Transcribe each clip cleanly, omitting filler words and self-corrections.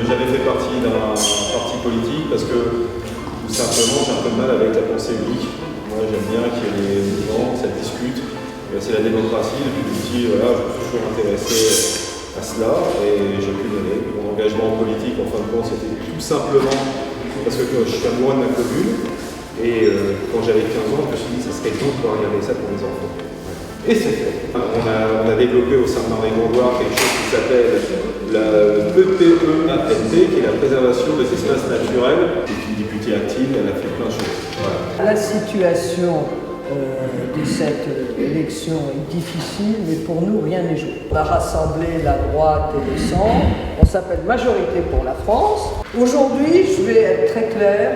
jamais fait partie d'un parti politique parce que tout simplement j'ai un peu de mal avec la pensée unique. Moi j'aime bien qu'il y ait des mouvements, que ça discute. C'est la démocratie, depuis petit, voilà, je me suis toujours intéressé à cela et j'ai pu donner. Mon engagement politique en fin de compte c'était tout simplement parce que je suis amoureux de ma commune et quand j'avais 15 ans je me suis dit ça serait bien de pouvoir regarder ça pour les enfants. Et c'est fait. On a développé au sein de Marais-Gondoire quelque chose qui s'appelle la PPEANT, qui est la préservation des espaces naturels. C'est une députée active, elle a fait plein de choses. Voilà. La situation de cette élection est difficile, mais pour nous, rien n'est joué. On a rassemblé la droite et le centre. On s'appelle Majorité pour la France. Aujourd'hui, je vais être très clair.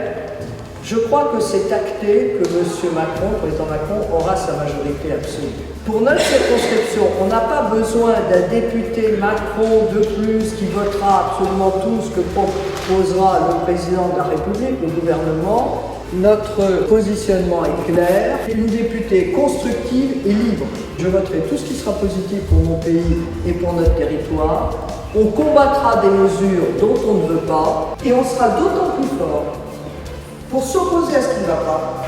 Je crois que c'est acté que M. Macron, président Macron, aura sa majorité absolue. Pour notre circonscription, on n'a pas besoin d'un député Macron de plus qui votera absolument tout ce que proposera le président de la République, le gouvernement. Notre positionnement est clair. Une députée constructive et libre. Je voterai tout ce qui sera positif pour mon pays et pour notre territoire. On combattra des mesures dont on ne veut pas et on sera d'autant plus fort pour s'opposer à ce qui ne va pas,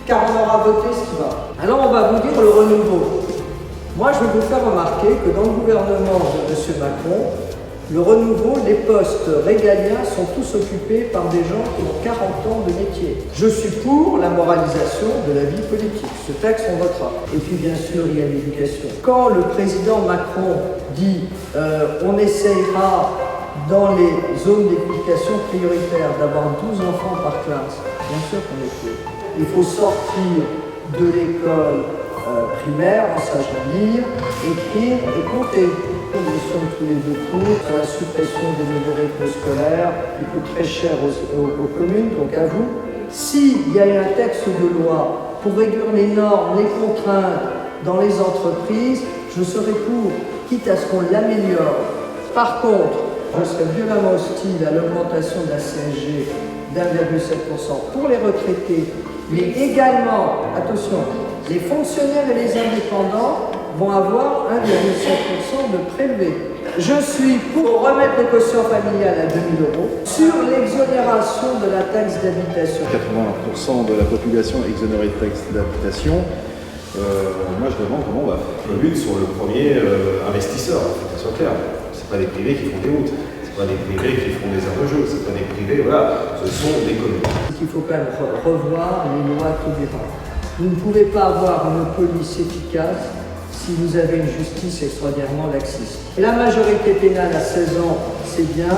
car on aura voté ce qui va. Alors on va vous dire le renouveau. Moi je vais vous faire remarquer que dans le gouvernement de M. Macron, le renouveau, les postes régaliens sont tous occupés par des gens qui ont 40 ans de métier. Je suis pour la moralisation de la vie politique. Ce texte, on votera. Et puis bien sûr, il y a l'éducation. Quand le président Macron dit on essayera dans les zones d'éducation prioritaire d'avoir 12 enfants par classe, bien sûr qu'on est pour. Il faut sortir de l'école primaire en sachant lire, écrire et compter. Nous sommes tous les deux pour la suppression des nouveaux rythmes scolaires qui coûtent très cher aux communes, donc à vous. S'il y a un texte de loi pour réduire les normes, les contraintes dans les entreprises, je serai pour, quitte à ce qu'on l'améliore. Par contre, je serais violemment hostile à l'augmentation de la CSG d'1,7% pour les retraités, mais également, attention, les fonctionnaires et les indépendants vont avoir 1,7% de prélevé. Je suis pour remettre les quotients familiales à 2 000 € sur l'exonération de la taxe d'habitation. 80% de la population exonérée de taxe d'habitation. Moi je demande comment on va faire une sur le premier investisseur, que ça soit clair. C'est pas des privés qui font des routes, c'est pas des privés qui font des aires de jeu, c'est pas des privés, voilà, ce sont des communes. Il faut quand même revoir les lois tout départ. Vous ne pouvez pas avoir une police efficace si vous avez une justice extraordinairement laxiste. La majorité pénale à 16 ans, c'est bien,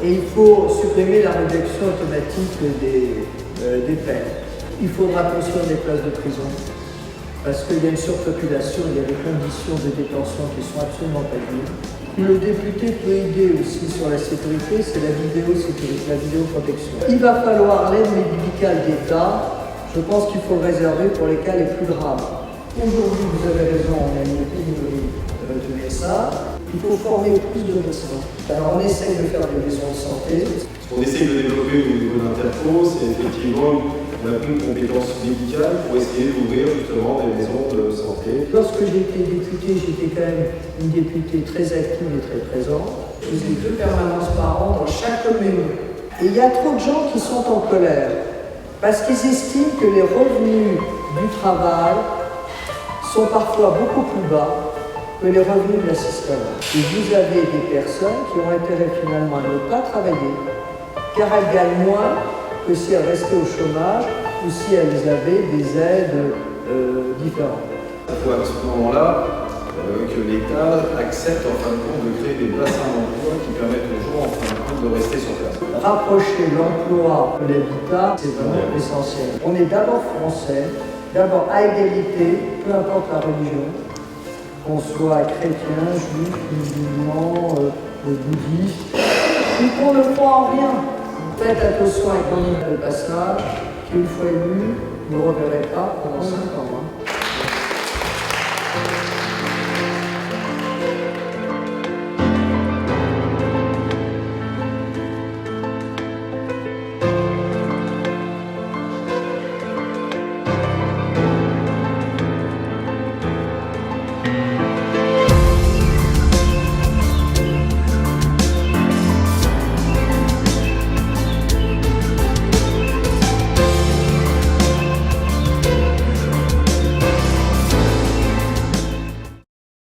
et il faut supprimer la réduction automatique des peines. Il faudra construire des places de prison, parce qu'il y a une surpopulation, il y a des conditions de détention qui sont absolument pas dignes. Le député peut aider aussi sur la sécurité, c'est la vidéosécurité, la vidéoprotection. Il va falloir l'aide médicale d'État, je pense qu'il faut le réserver pour les cas les plus graves. Aujourd'hui, vous avez raison, on a une pénurie de médecins. Il faut former plus de médecins. Alors on essaye de faire des maisons de santé. Ce qu'on essaye de développer au niveau d'Interco, c'est effectivement une compétence médicale pour essayer d'ouvrir justement des maisons de santé. Lorsque j'étais députée, j'étais quand même une députée très active et très présente. Je faisais 2 permanences par an dans chaque commune. Et il y a trop de gens qui sont en colère parce qu'ils estiment que les revenus du travail sont parfois beaucoup plus bas que les revenus de l'assistanat. Et vous avez des personnes qui ont intérêt finalement à ne pas travailler, car elles gagnent moins que si elles restaient au chômage ou si elles avaient des aides différentes. Il faut à ce moment-là que l'État accepte en fin de compte de créer des bassins d'emploi qui permettent aux gens en fin de compte de rester sur place. Rapprocher l'emploi de l'habitat, c'est vraiment essentiel. On est d'abord français, d'abord à égalité, peu importe la religion, qu'on soit chrétien, juif, musulman, bouddhiste, ou qu'on ne croit en rien. Faites attention avec le passage, qu'une fois élu, vous ne reverrez pas pendant 5 ans.